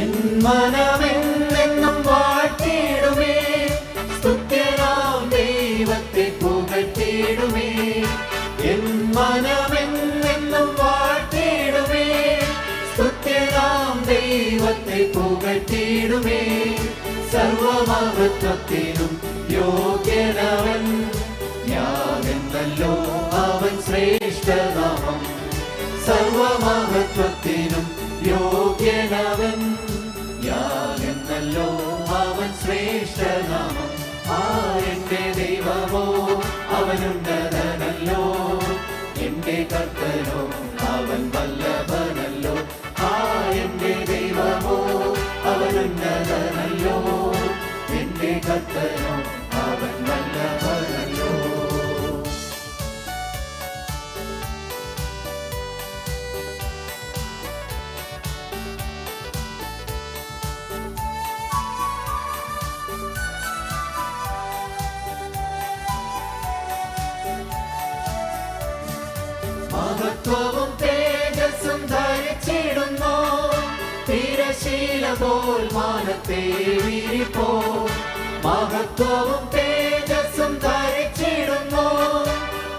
N മനമെന്നെന്നും വാഴ്ത്തിയിടുമേ, സ്തുത്യനാം ദൈവത്തെ പുകഴ്ത്തിയിടുമേ. N മനമെന്നെന്നും വാഴ്ത്തിയിടുമേ, സ്തുത്യനാം ദൈവത്തെ പുകഴ്ത്തിയിടുമേ. സർവമഹത്വത്തിനും യോഗ്യനവൻ, ഞാനെന്നല്ലോ അവൻ ശ്രേഷ്ഠനാമം. സർവമഹത്വത്തിനും യോഗ്യനവൻ, ഞാനെന്നല്ലോ അവൻ ശ്രേഷ്ഠനാമം. എന്റെ ദൈവമോ അവനുന്നതനല്ലോ, എന്റെ കർത്തനോ അവൻ വല്ലഭനല്ലോ. എന്റെ ദൈവമോ അവനുന്നതനല്ലോ, എന്റെ കർത്തനോ അവൻ വല്ലഭനല്ലോ. മഹത്വവും തേജസ്സും ധരിച്ചിടുന്നു, തിരശീല പോൽ മാനത്തെ വിരിപ്പോ. മഹത്വവും തേജസ്സും ധരിച്ചിടുന്നു,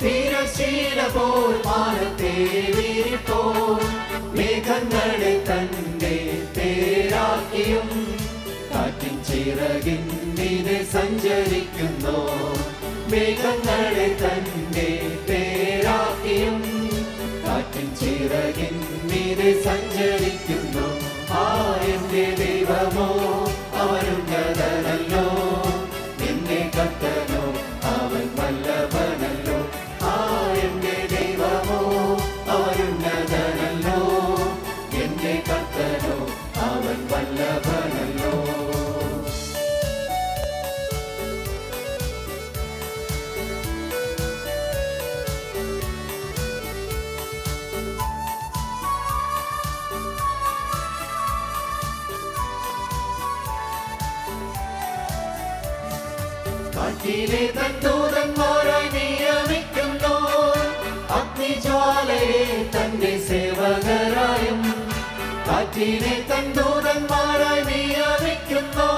തിരശീല പോൽ മാനത്തെ വിരിപ്പോ. മേഘങ്ങളെ തന്റെ പേരാക്കിയും കാറ്റിൻ ചിറകിൻ മീതെ സഞ്ചരിക്കുന്നു. മേഘങ്ങളെ തന്റെ പേരാക്കിയും കാറ്റിൻ ചിറകിൻ മീതെ സഞ്ചരിക്കുന്നു. എന്റെ ദൈവമോ അവനുന്നതനല്ലോ, എന്റെ കർത്തനോ അവൻ വല്ലഭനല്ലോ. എന്റെ ദൈവമോ അവനുന്നതനല്ലോ, എന്റെ കർത്തനോ അവൻ വല്ലഭനല്ലോ. കാറ്റിലെ തൻ ദൂതന്മാരായി നിയമിക്കുന്നു, അഗ്നിജ്വാലയെ തന്റെ സേവകരായും. കാറ്റിലെ തൻ ദൂതന്മാരായി നിയമിക്കുന്നു,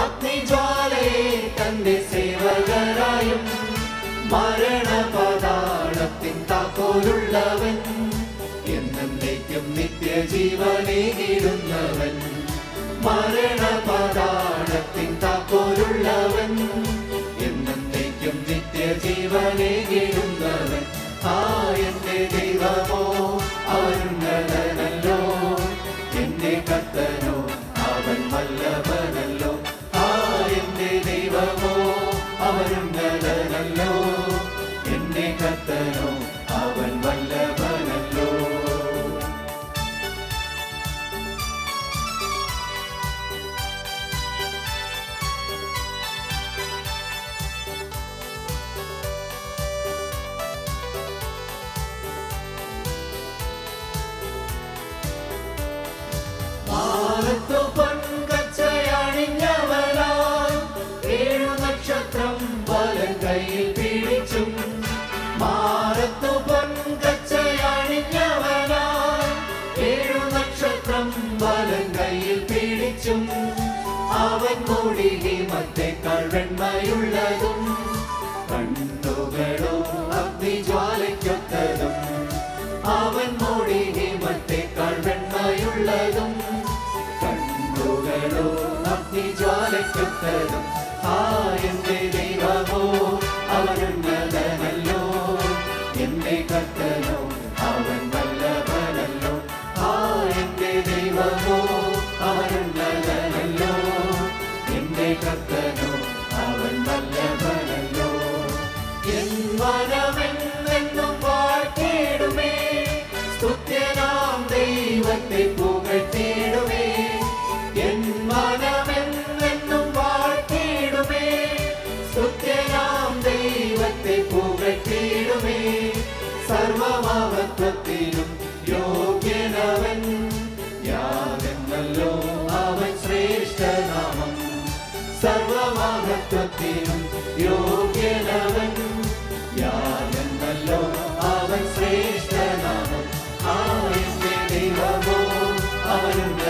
അഗ്നിജ്വാലയെ തന്റെ സേവകരായും. മരണപാതാളത്തിൻ താക്കോലുള്ളവൻ, എന്നേക്കും നിത്യജീവനേകിടുന്നവൻ. മരണപാതാളത്തിൻ താക്കോലുള്ളവൻ, എന്നേക്കും നിത്യജീവനേകിടുന്നവൻ. എന്റെ ദൈവമോ അവനുന്നതനല്ലോ, എന്റെ കർത്തനോ അവൻ വല്ലഭനല്ലോ. എന്റെ ദൈവമോ അവനുന്നതനല്ലോ, എന്റെ കർത്തനോ അവൻ വല്ലഭനല്ലോ. പൊൻകച്ചയണിഞ്ഞവനായി 7 നക്ഷത്രം വലം കയ്യിൽ പിടിച്ചും. മാറത്തു പൊൻകച്ചയണിഞ്ഞവനായി 7 നക്ഷത്രം വലം കയ്യിൽ പിടിച്ചും. അവൻ മൂടി ഹിമത്തേക്കാൾ വെണ്മയുള്ളതും, കണ്ണുകളോ അഗ്നിജ്വാലയ്ക്കൊത്തതും. അവൻ മൂടി ഹിമത്തേക്കാൾ വെണ്മയുള്ളതും, കണ്ണുകളോ അഗ്നിജ്വാലയ്ക്കൊത്തതും. എന്റെ ദൈവമോ അവനുന്നതനല്ലോ, എന്റെ കർത്തനോ അവൻ വല്ലഭനല്ലോ. എന്റെ ദൈവമോ അവനുന്നതനല്ലോ, എന്റെ കർത്തനോ അവൻ വല്ലഭനല്ലോ. എൻ മനമെന്നെന്നും വാഴ്ത്തിയിടുമേ, സ്തുത്യനാം ദൈവത്തെ പുകഴ്ത്തിയിടുമേ. എൻ മനമെന്നെന്നും വാഴ്ത്തിയിടുമേ, സ്തുത്യനാം ദൈവത്തെ പുകഴ്ത്തിയിടുമേ. സർവമഹത്വത്തിനും യോഗ്യനവൻ, ഞാനെന്നല്ലോ അവൻ ശ്രേഷ്ഠനാമം. സർവമഹത്വത്തിനും യോഗ്യനവൻ, ഞാനെന്നല്ലോ അവൻ ശ്രേഷ്ഠനാമം. എന്റെ ദൈവമോ അവനുണ്ട്